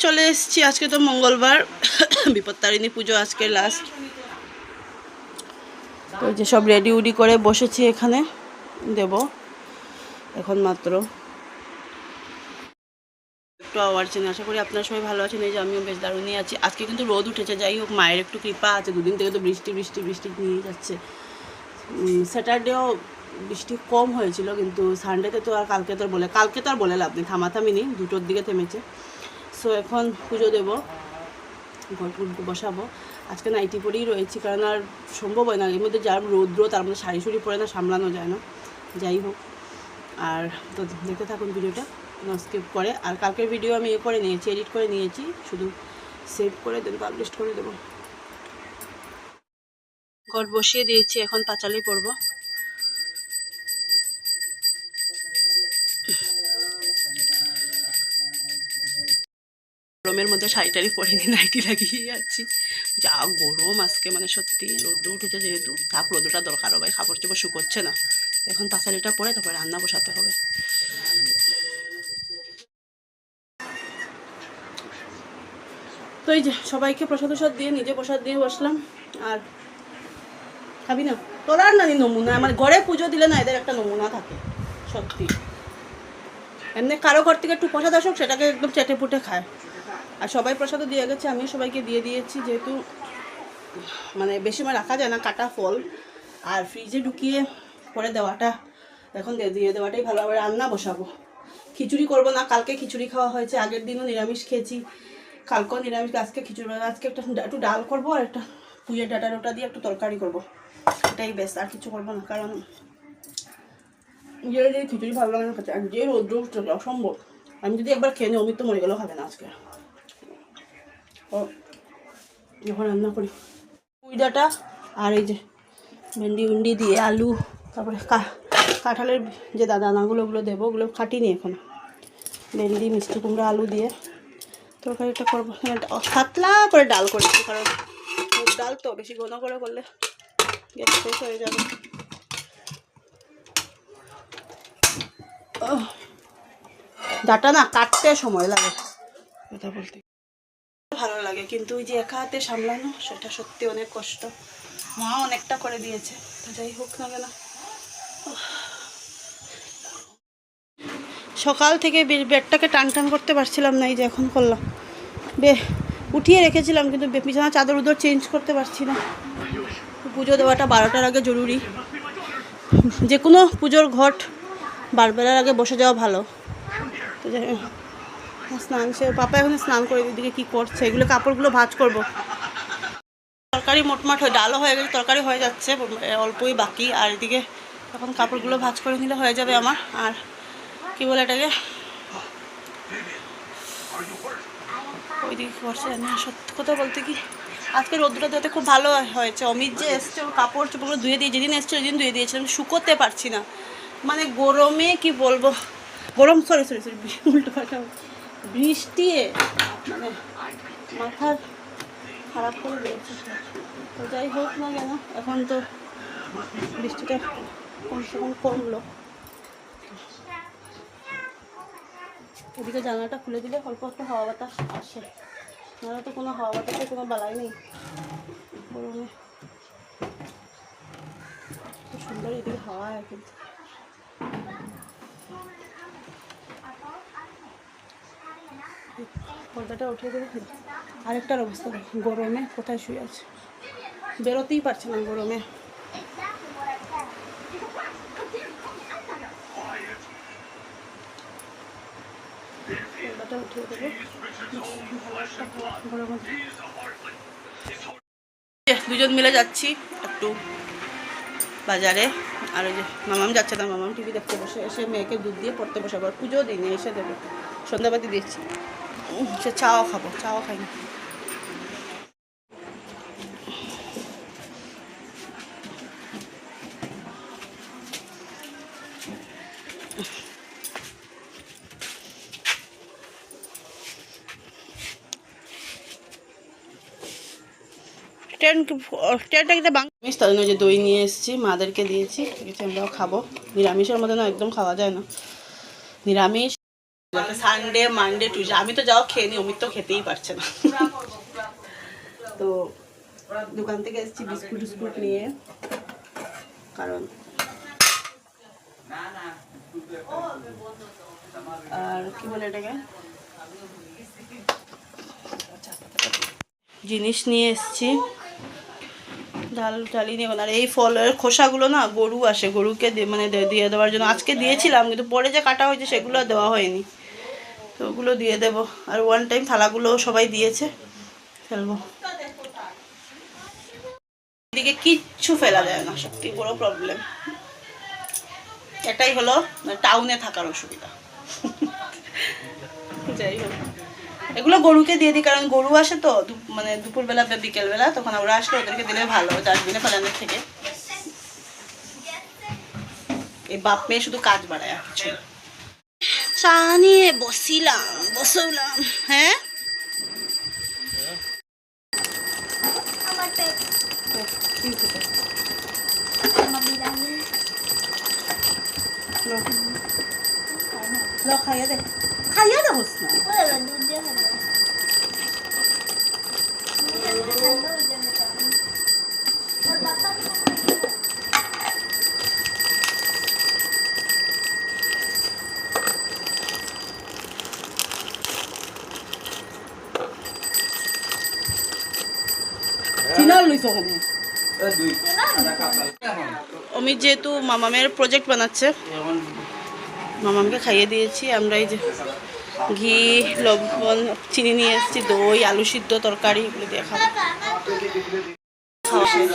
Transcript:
চলে এসেছি। আজকে তো মঙ্গলবার, বিপত্তারিণী পুজো আজকে লাস্ট। তো যে সব রেডি উডি করে বসেছি, এখানে দেব এখন মাত্র একটু আওয়ার চেনে। আশা করি আপনারা সবাই ভালো আছেন। এই যে আমিও বেশ দারুণই আছি। আজকে কিন্তু রোদ উঠেছে, যাই হোক মায়ের একটু কৃপা আছে। দুদিন থেকে তো বৃষ্টি বৃষ্টি বৃষ্টি নিয়ে যাচ্ছে। স্যাটারডেও বৃষ্টি কম হয়েছিল, কিন্তু সানডেতে তো আর কালকে তো আর বলে লাভ নেই, থামাথামি নেই, 2টোর দিকে থেমেছে। সো এখন পুজো দেবো, ঘর বসাবো। আজকে নাইটি পরেই রয়েছি, কারণ আর সম্ভব হয় না, এর মধ্যে যার রৌদ্র, তার মধ্যে শাড়ি শুড়ি পরে না সামলানো যায় না। যাই হোক, আর তো দেখতে থাকুন ভিডিওটা, স্কিপ করে। আর কালকের ভিডিও আমি করে নিয়েছি, এডিট করে নিয়েছি, শুধু সেভ করে দেন পাবলিশ করে দেবো। ঘর বসিয়ে দিয়েছি, এখন পাঁচালি পরবো। গরমের মধ্যে শাড়ি টাড়ি পরিনি, নাইটি লাগিয়ে যাচ্ছি। যা গরম আজকে, মানে সত্যি রোদ্র উঠেছে যেহেতু, থাক রোদ্রটা দরকার হবে, কাপড় চোপড় শুকোচ্ছে না। এখন পাঁচালিটা পরে তারপরে রান্না বসাতে হবে। তো এই যে সবাইকে প্রসাদ দিয়ে নিজে প্রসাদ দিয়ে বসলাম। আর খাবি না তোরা? আর নানি নমুনা, আমার ঘরে পুজো দিলে না এদের একটা নমুনা থাকে সত্যি। এমনি কারো ঘর থেকে একটু প্রসাদ আসুক, সেটাকে একদম চেটে পুটে খায়। আর সবাই প্রসাদও দিয়ে গেছে, আমিও সবাইকে দিয়ে দিয়েছি, যেহেতু মানে বেশি সময় রাখা যায় না কাটা ফল, আর ফ্রিজে ঢুকিয়ে করে দেওয়াটা, এখন দিয়ে দেওয়াটাই ভালো। আবার রান্না বসাবো, খিচুড়ি করবো না, কালকে খিচুড়ি খাওয়া হয়েছে, আগের দিনও নিরামিষ খেয়েছি, কালকেও নিরামিষ, আজকে খিচুড়ি। আজকে একটু ডাল করবো, আর একটা পুঁইয়ের ডাটা ডোটা দিয়ে একটু তরকারি করবো, এটাই বেস্ট, আর কিছু করবো না। কারণ যে খিচুড়ি ভালো লাগে না খেতে, আর যে রোদ্র উঠছে অসম্ভব। আমি যদি একবার খেয়ে নিই, অমিত তো মরে গেলেও খাবে না আজকে। ও যখন রান্না করি পুঁই ডাঁটা আর এই যে ভেন্ডি দিয়ে আলু, তারপরে কাঁঠালের যে দানাগুলো ওগুলো দেবো, ওগুলো কাটিনি এখন। ভেন্ডি, মিষ্টি কুমড়া, আলু দিয়ে তরকারিটা করবো। পাতলা করে ডাল করেছি, কারণ ডাল তো বেশি ঘন করে করলে গ্যাস শেষ হয়ে যাবে। ডাঁটা না কাটতে সময় লাগে, কথা বলতে ভালো লাগে, কিন্তু ওই যে একা হাতে সামলানো, সেটা সত্যি অনেক কষ্ট। মা অনেকটা করে দিয়েছে, তো যাই হোক না কেন, সকাল থেকে বেডটাকে টান করতে পারছিলাম না, এই যে এখন করলাম। উঠিয়ে রেখেছিলাম, কিন্তু বিছানা চাদর উদর চেঞ্জ করতে পারছি না। পুজো দেওয়াটা 12টার আগে জরুরি, যে কোনো পুজোর ঘট 12 বেলার আগে বসে যাওয়া ভালো। তো স্নান সে পাপা এখন স্নান করে দিদিকে কী করছে, এগুলো কাপড়গুলো ভাঁজ করবো। তরকারি মোটমাট ডালও হয়ে গেছে, তরকারি হয়ে যাচ্ছে, অল্পই বাকি। আর এদিকে এখন কাপড়গুলো ভাঁজ করে নিলে হয়ে যাবে আমার। আর কি বলে এটাকে, ওইদিকে করছে না। সত্যি কথা বলতে কি, আজকে রোদ্রটা দেওয়াতে খুব ভালো হয়েছে। অমিত যে এসছে, ওর কাপড় চোপড়গুলো ধুয়ে দিয়ে, যেদিন এসছে ওই দিন ধুয়ে দিয়েছিলাম, শুকোতে পারছি না, মানে গরমে কি বলবো, গরম সরি উল্টো পাল্টা বৃষ্টি, মানে মাথার খারাপ করে দিয়েছে। তো যাই হোক না কেন, এখন তো বৃষ্টিটা কমসে কম কমলো। এদিকে জানলাটা খুলে দিলে অল্প একটু হাওয়া বাতাস আসে, নাহলে তো কোনো হাওয়া বাতাসে কোনো বালাই নেই গরমে। খুব সুন্দর এদিকে হাওয়া হয়, কিন্তু পর্দাটা উঠিয়ে দেবে। আরেকটার অবস্থা দেখো, গরমে কোথায় শুয়ে আছে, বেরোতেই পারছে না গরমে। পর্দাটা উঠিয়ে দেবে, গরমের দুজন মিলে যাচ্ছি একটু বাজারে। আর ওই যে মামাম যাচ্ছে না, মামাম টিভি দেখতে বসে, এসে মেয়েকে দুধ দিয়ে পড়তে বসাবো। আর পুজো দিনে এসে দেবে, সন্ধ্যাবাতি দিচ্ছি, সে চাও খাবো, চাও খাই না। নিরামিষ, তার জন্য যে দই নিয়ে এসেছি, মাদেরকে দিয়েছি, আমরাও খাবো। নিরামিষের মধ্যে না একদম খাওয়া যায় না, নিরামিষ সানডে মানডে টুইসডে আমি তো যাও খেয়ে নি, অমিত তো খেতেই পারছে না। তো দোকান থেকে এসেছি বিস্কুট টিস্কুট নিয়ে, কারণ আর কি বলে এটাকে জিনিস নিয়ে এসেছি, ডাল ডালি নেব না। আর এই ফলের খোসাগুলো না গরু আসে, গরুকে মানে দিয়ে দেওয়ার জন্য আজকে দিয়েছিলাম, কিন্তু পরে যে কাটা হয়েছে সেগুলো দেওয়া হয়নি, তো ওগুলো দিয়ে দেবো। আর ওয়ান টাইম থালাগুলো সবাই দিয়েছে, ফেলবো। এদিকে কিচ্ছু ফেলা যায় না, সত্যি বড় প্রবলেম এটাই হলো, টাউনে থাকার অসুবিধা। যাই হোক, এগুলো গরুকে দিয়ে দিই, কারণ গরু আসে তো মানে দুপুরবেলা বা বিকেলবেলা, তখন ওরা আসলে ওদেরকে দিলে ভালো, ডাস্টবিনে ফেলানোর থেকে। এই বাপ মেয়ে শুধু কাজ বাড়ায় আর কিছু। চা নিয়ে বসলাম। হ্যাঁ খাইয়া দে হোস না। অমিত যেহেতু মামামের প্রজেক্ট বানাচ্ছে, মামামকে খাইয়ে দিয়েছি আমরা। এই যে ঘি, লবণ, চিনি নিয়ে এসেছি, দই, আলু সিদ্ধ, তরকারি, এগুলো দিয়ে খাবো। খাওয়া শেষ।